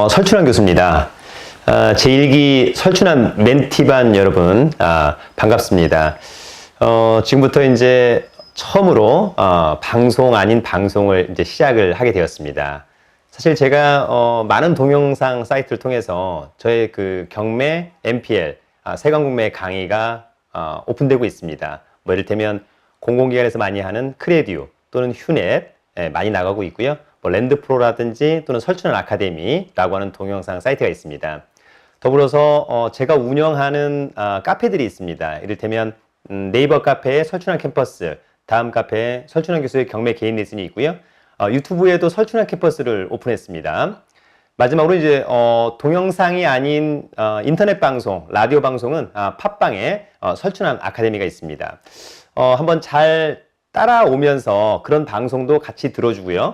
설춘환 교수입니다. 제1기 설춘환 멘티반 여러분, 반갑습니다. 지금부터 이제 처음으로 방송 아닌 방송을 이제 시작을 하게 되었습니다. 사실 제가 많은 동영상 사이트를 통해서 저의 그 경매 MPL 세관공매 강의가 오픈되고 있습니다. 뭐 이를테면 공공기관에서 많이 하는 크레디오 또는 휴넷 많이 나가고 있고요. 뭐 랜드프로라든지 또는 설춘환 아카데미라고 하는 동영상 사이트가 있습니다. 더불어서 제가 운영하는 카페들이 있습니다. 이를테면 네이버 카페에 설춘환 캠퍼스, 다음 카페에 설춘환 교수의 경매 개인 레슨이 있고요. 유튜브에도 설춘환 캠퍼스를 오픈했습니다. 마지막으로 이제 동영상이 아닌 인터넷 방송, 라디오 방송은 팟빵에 설춘환 아카데미가 있습니다. 한번 잘 따라오면서 그런 방송도 같이 들어주고요.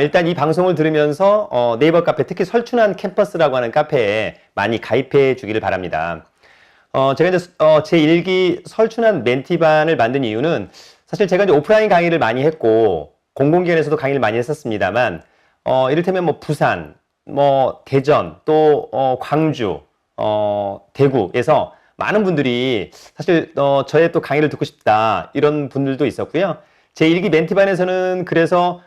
일단 이 방송을 들으면서 네이버 카페, 특히 설춘환 캠퍼스라고 하는 카페에 많이 가입해 주기를 바랍니다. 제가 이제 제1기 설춘환 멘티반을 만든 이유는 사실 제가 이제 오프라인 강의를 많이 했고 공공기관에서도 강의를 많이 했었습니다만 이를테면 뭐 부산, 뭐 대전, 또 광주, 대구에서 많은 분들이 사실 저의 또 강의를 듣고 싶다 이런 분들도 있었고요. 제1기 멘티반에서는 그래서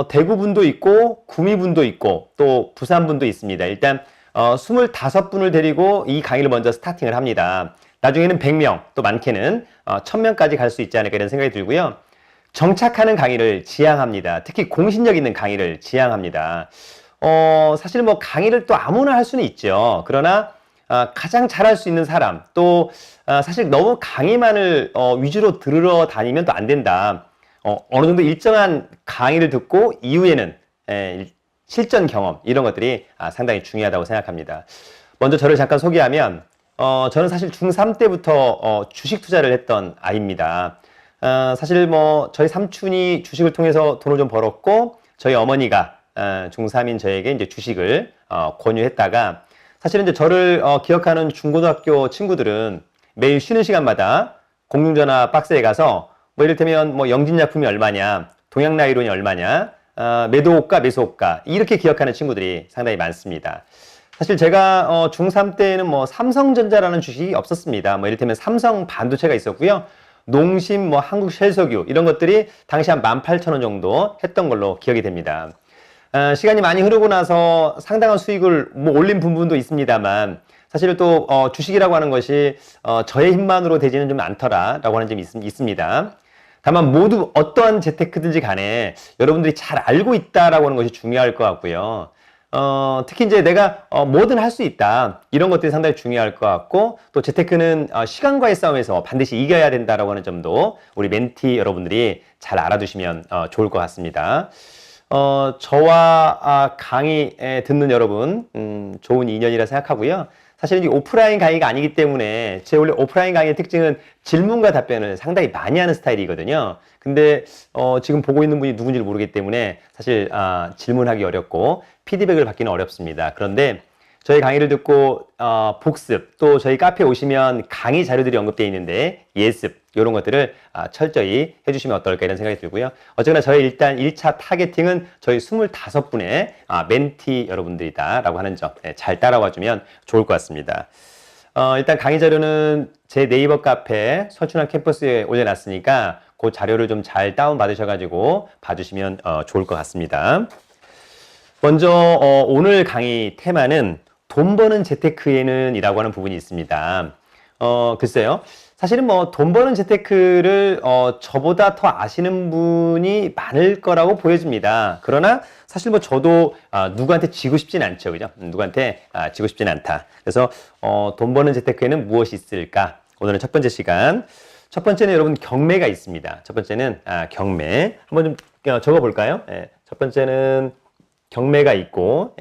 대구 분도 있고 구미 분도 있고 또 부산 분도 있습니다. 일단 25분을 데리고 이 강의를 먼저 스타팅을 합니다. 나중에는 100명, 또 많게는 1000명까지 갈 수 있지 않을까 이런 생각이 들고요. 정착하는 강의를 지향합니다. 특히 공신력 있는 강의를 지향합니다. 사실 뭐 강의를 또 아무나 할 수는 있죠. 그러나 가장 잘할 수 있는 사람, 또 사실 너무 강의만을 위주로 들으러 다니면 또 안 된다. 어느 정도 일정한 강의를 듣고 이후에는 실전 경험 이런 것들이 상당히 중요하다고 생각합니다. 먼저 저를 잠깐 소개하면 저는 사실 중3 때부터 주식 투자를 했던 아이입니다. 사실 뭐 저희 삼촌이 주식을 통해서 돈을 좀 벌었고 저희 어머니가 중3인 저에게 이제 주식을 권유했다가 사실은 이제 저를 기억하는 중고등학교 친구들은 매일 쉬는 시간마다 공중전화 박스에 가서 뭐 이를테면 뭐 영진약품이 얼마냐, 동양나이론이 얼마냐, 매도호가, 매수호가 이렇게 기억하는 친구들이 상당히 많습니다. 사실 제가 중3 때는 뭐 삼성전자라는 주식이 없었습니다. 뭐 이를테면 삼성 반도체가 있었고요. 농심, 뭐 한국쉘석유 이런 것들이 당시 한 18,000원 정도 했던 걸로 기억이 됩니다. 시간이 많이 흐르고 나서 상당한 수익을 뭐 올린 부분도 있습니다만 사실 또 주식이라고 하는 것이 저의 힘만으로 되지는 좀 않더라라고 하는 점이 있습니다. 다만 모두 어떠한 재테크든지 간에 여러분들이 잘 알고 있다라고 하는 것이 중요할 것 같고요. 특히 이제 내가 뭐든 할 수 있다 이런 것들이 상당히 중요할 것 같고 또 재테크는 시간과의 싸움에서 반드시 이겨야 된다라고 하는 점도 우리 멘티 여러분들이 잘 알아두시면 좋을 것 같습니다. 저와 강의 듣는 여러분 좋은 인연이라 생각하고요. 사실은 이 오프라인 강의가 아니기 때문에 제 원래 오프라인 강의의 특징은 질문과 답변을 상당히 많이 하는 스타일이거든요. 근데 지금 보고 있는 분이 누군지를 모르기 때문에 사실 질문하기 어렵고 피드백을 받기는 어렵습니다. 그런데 저희 강의를 듣고 복습 또 저희 카페에 오시면 강의 자료들이 언급되어 있는데 예습 이런 것들을 철저히 해주시면 어떨까 이런 생각이 들고요. 어쨌거나 저희 일단 1차 타겟팅은 저희 25분의 멘티 여러분들이다 라고 하는 점 잘 따라와주면 좋을 것 같습니다. 일단 강의 자료는 제 네이버 카페 설춘환 캠퍼스에 올려놨으니까 그 자료를 좀 잘 다운받으셔가지고 봐주시면 좋을 것 같습니다. 먼저 오늘 강의 테마는 돈 버는 재테크에는 이라고 하는 부분이 있습니다. 글쎄요. 사실은 뭐 돈 버는 재테크를 저보다 더 아시는 분이 많을 거라고 보여집니다. 그러나 사실 뭐 저도 누구한테 지고 싶진 않죠. 그죠? 누구한테 지고 싶진 않다. 그래서 돈 버는 재테크에는 무엇이 있을까? 오늘은 첫 번째 시간. 첫 번째는 여러분 경매가 있습니다. 첫 번째는 경매. 한번 좀 적어 볼까요? 첫 번째는 경매가 있고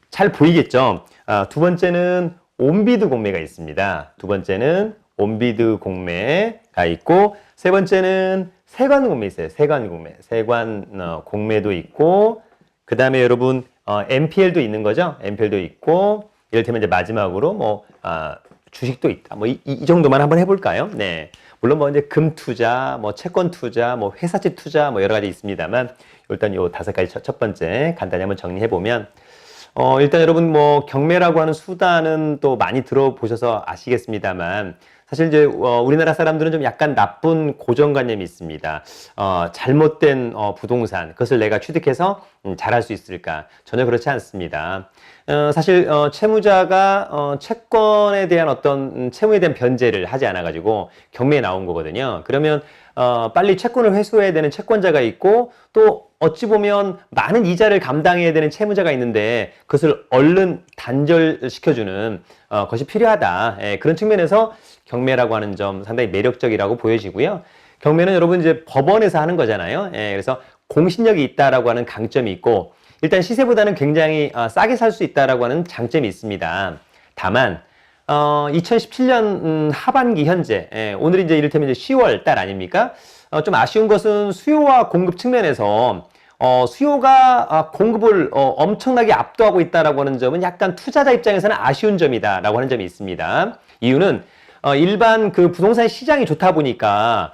잘 보이겠죠? 두 번째는 온비드 공매가 있습니다. 두 번째는 온비드 공매가 있고 세 번째는 세관 공매 있어요. 세관 공매. 세관 공매도 있고 그 다음에 여러분 MPL도 있는 거죠. MPL도 있고 이를테면 이제 마지막으로 뭐 주식도 있다. 뭐 이 정도만 한번 해볼까요? 네. 물론 뭐 이제 금 투자, 뭐 채권 투자, 뭐 회사채 투자 뭐 여러 가지 있습니다만 일단 요 5가지 첫 번째 간단히 한번 정리해 보면 일단 여러분 뭐 경매라고 하는 수단은 또 많이 들어보셔서 아시겠습니다만 사실 이제 우리나라 사람들은 좀 약간 나쁜 고정관념이 있습니다. 잘못된 부동산 그것을 내가 취득해서 잘할 수 있을까? 전혀 그렇지 않습니다. 사실 채무자가 채권에 대한 어떤 채무에 대한 변제를 하지 않아 가지고 경매에 나온 거거든요. 그러면 빨리 채권을 회수해야 되는 채권자가 있고 또 어찌 보면 많은 이자를 감당해야 되는 채무자가 있는데 그것을 얼른 단절시켜주는 것이 필요하다. 예, 그런 측면에서 경매라고 하는 점 상당히 매력적이라고 보여지고요. 경매는 여러분 이제 법원에서 하는 거잖아요. 예, 그래서 공신력이 있다라고 하는 강점이 있고 일단 시세보다는 굉장히 싸게 살 수 있다라고 하는 장점이 있습니다. 다만 2017년 하반기 현재 오늘이 이제 이를테면 이제 10월 달 아닙니까? 좀 아쉬운 것은 수요와 공급 측면에서 수요가 공급을 엄청나게 압도하고 있다라고 하는 점은 약간 투자자 입장에서는 아쉬운 점이다라고 하는 점이 있습니다. 이유는 일반 그 부동산 시장이 좋다 보니까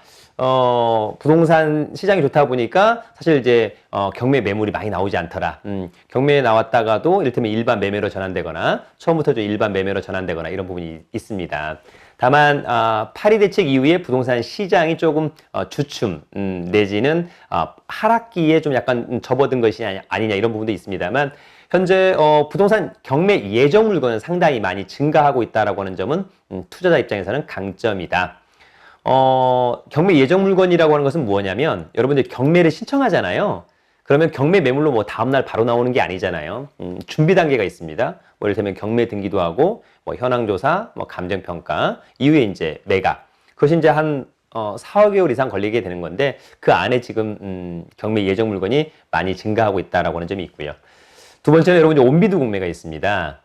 부동산 시장이 좋다 보니까 사실 이제 경매 매물이 많이 나오지 않더라. 경매에 나왔다가도 이를테면 일반 매매로 전환되거나 처음부터 좀 일반 매매로 전환되거나 이런 부분이 있습니다. 다만 파리 대책 이후에 부동산 시장이 조금 주춤 내지는 하락기에 좀 약간 접어든 것이 아니냐 이런 부분도 있습니다만 현재 부동산 경매 예정 물건은 상당히 많이 증가하고 있다라고 하는 점은 투자자 입장에서는 강점이다. 경매 예정 물건이라고 하는 것은 뭐냐면 여러분들 경매를 신청하잖아요. 그러면 경매 매물로 뭐 다음날 바로 나오는 게 아니잖아요. 준비 단계가 있습니다. 뭐 이를테면 경매 등기도 하고 뭐 현황 조사, 뭐 감정 평가 이후에 이제 매각. 그것이 이제 한 4, 5개월 이상 걸리게 되는 건데 그 안에 지금 경매 예정 물건이 많이 증가하고 있다라고 하는 점이 있고요. 두 번째는 여러분 이제 온비드 공매가 있습니다.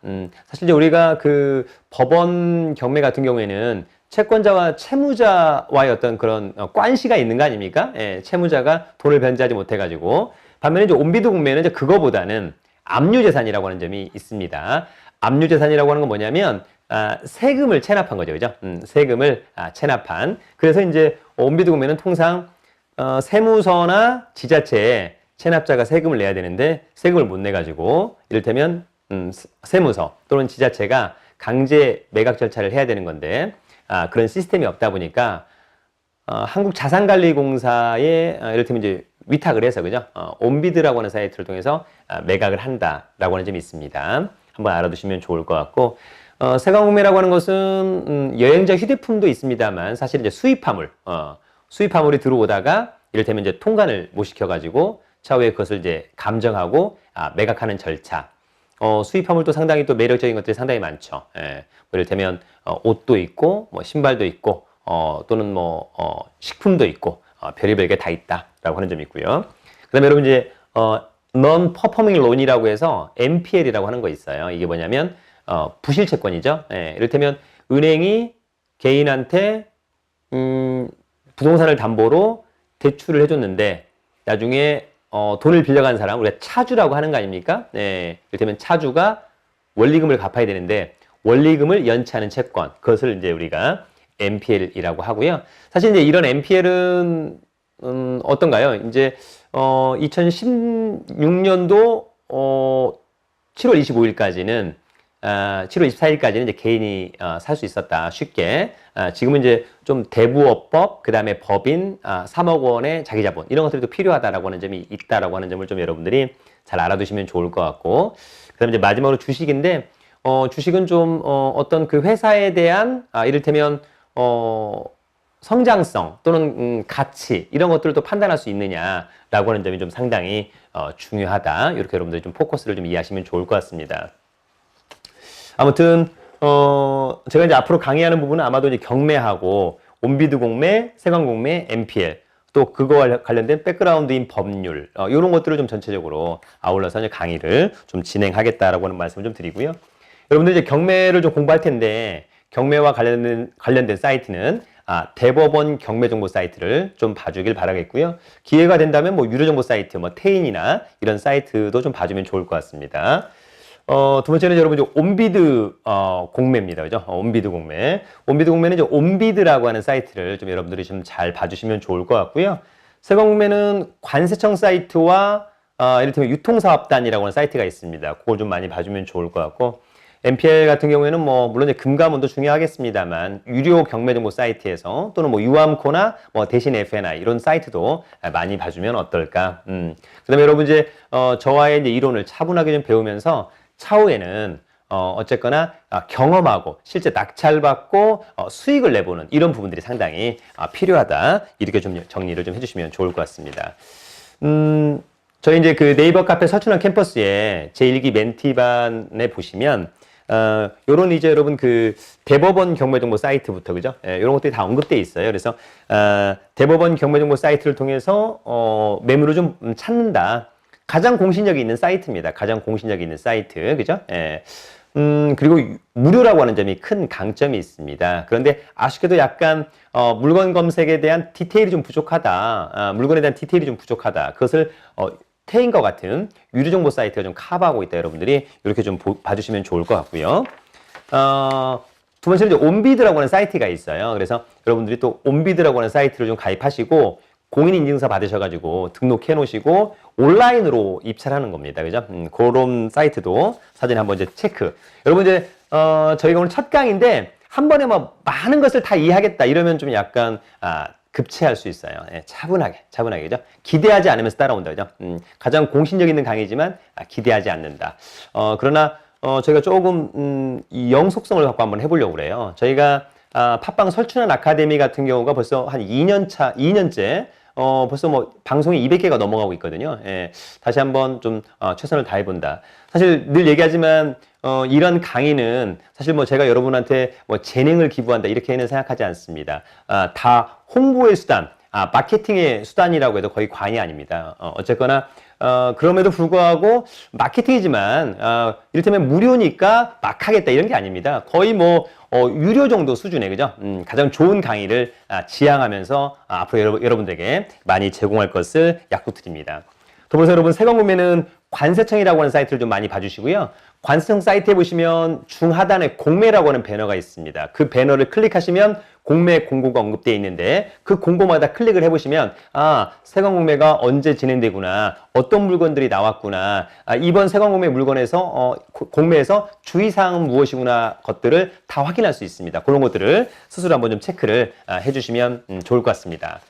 사실 이제 우리가 그 법원 경매 같은 경우에는 채권자와 채무자와의 어떤 그런 관시가 있는 거 아닙니까? 예, 채무자가 돈을 변제하지 못해가지고 반면에 이제 온비드 공매는 이제 그거보다는 압류재산이라고 하는 점이 있습니다. 압류재산이라고 하는 건 뭐냐면 세금을 체납한 거죠, 그죠? 세금을 체납한. 그래서 이제 온비드 공매는 통상 세무서나 지자체에 체납자가 세금을 내야 되는데 세금을 못 내가지고 이를테면 세무서 또는 지자체가 강제 매각 절차를 해야 되는 건데 그런 시스템이 없다 보니까 한국자산관리공사에 이를테면 이제 위탁을 해서 그죠? 온비드라고 하는 사이트를 통해서 매각을 한다라고 하는 점이 있습니다. 한번 알아두시면 좋을 것 같고 세관공매라고 하는 것은 여행자 휴대폰도 있습니다만 사실 이제 수입화물이 들어오다가 이를테면 이제 통관을 못 시켜가지고 차후에 그것을 이제 감정하고 매각하는 절차. 수입화물도 상당히 또 매력적인 것들이 상당히 많죠. 예. 뭐 이를테면 옷도 있고 뭐 신발도 있고 또는 뭐 식품도 있고 별의별 게 다 있다라고 하는 점이 있고요. 그다음에 여러분 이제 non-performing loan이라고 해서 NPL이라고 하는 거 있어요. 이게 뭐냐면 부실 채권이죠. 예. 이를테면 은행이 개인한테 부동산을 담보로 대출을 해줬는데 나중에 돈을 빌려간 사람 우리가 차주라고 하는 거 아닙니까? 네, 이를테면 차주가 원리금을 갚아야 되는데 원리금을 연체하는 채권 그것을 이제 우리가 NPL이라고 하고요. 사실 이제 이런 NPL은 어떤가요? 이제 2016년도 7월 25일까지는 7월 24일까지는 이제 개인이 살 수 있었다 쉽게. 지금은 이제 좀 대부업법, 그 다음에 법인 3억 원의 자기자본 이런 것들이 또 필요하다라고 하는 점이 있다라고 하는 점을 좀 여러분들이 잘 알아두시면 좋을 것 같고, 그다음에 이제 마지막으로 주식인데 주식은 좀 어떤 그 회사에 대한 이를테면 성장성 또는 가치 이런 것들을 또 판단할 수 있느냐라고 하는 점이 좀 상당히 중요하다. 이렇게 여러분들이 좀 포커스를 좀 이해하시면 좋을 것 같습니다. 아무튼 제가 이제 앞으로 강의하는 부분은 아마도 이제 경매하고 온비드 공매, 세관 공매, NPL 또 그거와 관련된 백그라운드인 법률 이런 것들을 좀 전체적으로 아울러서 이제 강의를 좀 진행하겠다라고 하는 말씀을 좀 드리고요. 여러분들 이제 경매를 좀 공부할 텐데 경매와 관련된 사이트는 대법원 경매 정보 사이트를 좀 봐주길 바라겠고요. 기회가 된다면 뭐 유료 정보 사이트, 뭐 테인이나 이런 사이트도 좀 봐주면 좋을 것 같습니다. 두 번째는 여러분 이제 온비드 공매입니다. 그죠? 온비드 공매. 온비드 공매는 이제 온비드라고 하는 사이트를 좀 여러분들이 좀 잘 봐주시면 좋을 것 같고요. 세관 공매는 관세청 사이트와 이를테면 유통사업단이라고 하는 사이트가 있습니다. 그걸 좀 많이 봐주면 좋을 것 같고, MPL 같은 경우에는 뭐 물론 이제 금감원도 중요하겠습니다만 유료 경매 정보 사이트에서 또는 뭐 유암코나 뭐 대신 FNI 이런 사이트도 많이 봐주면 어떨까. 그다음에 여러분 이제 저와의 이제 이론을 차분하게 좀 배우면서 차후에는 어쨌거나 경험하고 실제 낙찰받고 수익을 내보는 이런 부분들이 상당히 필요하다. 이렇게 좀 정리를 좀 해주시면 좋을 것 같습니다. 저희 이제 그 네이버 카페 설춘환 캠퍼스에 제1기 멘티반에 보시면 요런 이제 여러분 그 대법원 경매정보 사이트부터 그죠? 예, 요런 것들이 다 언급돼 있어요. 그래서 대법원 경매정보 사이트를 통해서 매물을 좀 찾는다. 가장 공신력이 있는 사이트입니다. 가장 공신력이 있는 사이트, 그죠? 예. 그리고 무료라고 하는 점이 큰 강점이 있습니다. 그런데 아쉽게도 약간 물건 검색에 대한 디테일이 좀 부족하다. 물건에 대한 디테일이 좀 부족하다. 그것을 테인과 같은 유료 정보 사이트가 좀 커버하고 있다. 여러분들이 이렇게 좀 봐주시면 좋을 것 같고요. 두 번째는 이제 온비드라고 하는 사이트가 있어요. 그래서 여러분들이 또 온비드라고 하는 사이트를 좀 가입하시고 공인인증서 받으셔가지고 등록해 놓으시고 온라인으로 입찰하는 겁니다. 그죠? 그런 사이트도 사전에 한번 이제 체크. 여러분 이제 저희가 오늘 첫 강의인데 한 번에 뭐 많은 것을 다 이해하겠다 이러면 좀 약간 급체할 수 있어요. 예, 차분하게, 그죠? 기대하지 않으면서 따라온다, 그죠? 가장 공신력 있는 강의지만 기대하지 않는다. 그러나 저희가 조금 이 영속성을 갖고 한번 해보려고 그래요. 저희가 팟빵 설춘환 아카데미 같은 경우가 벌써 한 2년째 벌써 뭐 방송이 200개가 넘어가고 있거든요. 예, 다시 한번 좀 최선을 다해본다. 사실 늘 얘기하지만 이런 강의는 사실 뭐 제가 여러분한테 뭐 재능을 기부한다 이렇게는 생각하지 않습니다. 다 홍보의 수단, 마케팅의 수단이라고 해도 거의 과언이 아닙니다. 어쨌거나 그럼에도 불구하고 마케팅이지만 이를테면 무료니까 막 하겠다 이런 게 아닙니다. 거의 뭐 유료 정도 수준의 그죠? 가장 좋은 강의를 지향하면서 앞으로 여러분들에게 많이 제공할 것을 약속드립니다. 더불어서 여러분 세관 구매는 관세청이라고 하는 사이트를 좀 많이 봐주시고요. 관세청 사이트에 보시면 중하단에 공매라고 하는 배너가 있습니다. 그 배너를 클릭하시면 공매 공고가 언급되어 있는데 그 공고마다 클릭을 해보시면 세관 공매가 언제 진행되구나, 어떤 물건들이 나왔구나, 이번 세관 공매 물건에서 공매에서 주의사항은 무엇이구나 것들을 다 확인할 수 있습니다. 그런 것들을 스스로 한번 좀 체크를 해주시면 좋을 것 같습니다.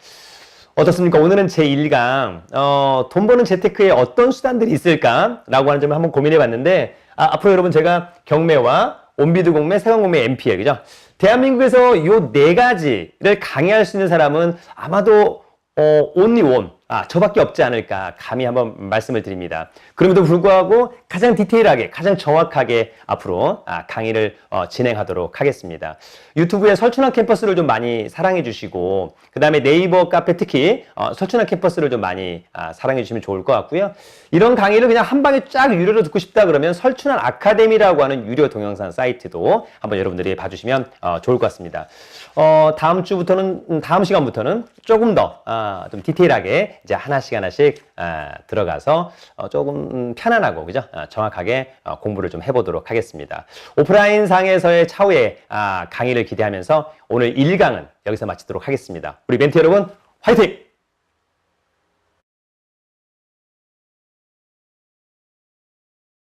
어떻습니까? 오늘은 제1강 돈 버는 재테크에 어떤 수단들이 있을까? 라고 하는 점을 한번 고민해 봤는데 앞으로 여러분 제가 경매와 온비드 공매, 세관 공매, MPL 그죠? 대한민국에서 요 네 가지를 강의할 수 있는 사람은 아마도 only one, 저밖에 없지 않을까 감히 한번 말씀을 드립니다. 그럼에도 불구하고 가장 디테일하게, 가장 정확하게 앞으로 강의를 진행하도록 하겠습니다. 유튜브에 설춘환 캠퍼스를 좀 많이 사랑해 주시고 그 다음에 네이버 카페 특히 설춘환 캠퍼스를 좀 많이 사랑해 주시면 좋을 것 같고요. 이런 강의를 그냥 한 방에 쫙 유료로 듣고 싶다 그러면 설춘환 아카데미라고 하는 유료 동영상 사이트도 한번 여러분들이 봐주시면 좋을 것 같습니다. 다음 주부터는, 다음 시간부터는 조금 더 좀 디테일하게 이제 하나씩 들어가서 조금 편안하고 그죠? 정확하게 공부를 좀 해보도록 하겠습니다. 오프라인 상에서의 차후에 강의를 기대하면서 오늘 1강은 여기서 마치도록 하겠습니다. 우리 멘티 여러분 화이팅!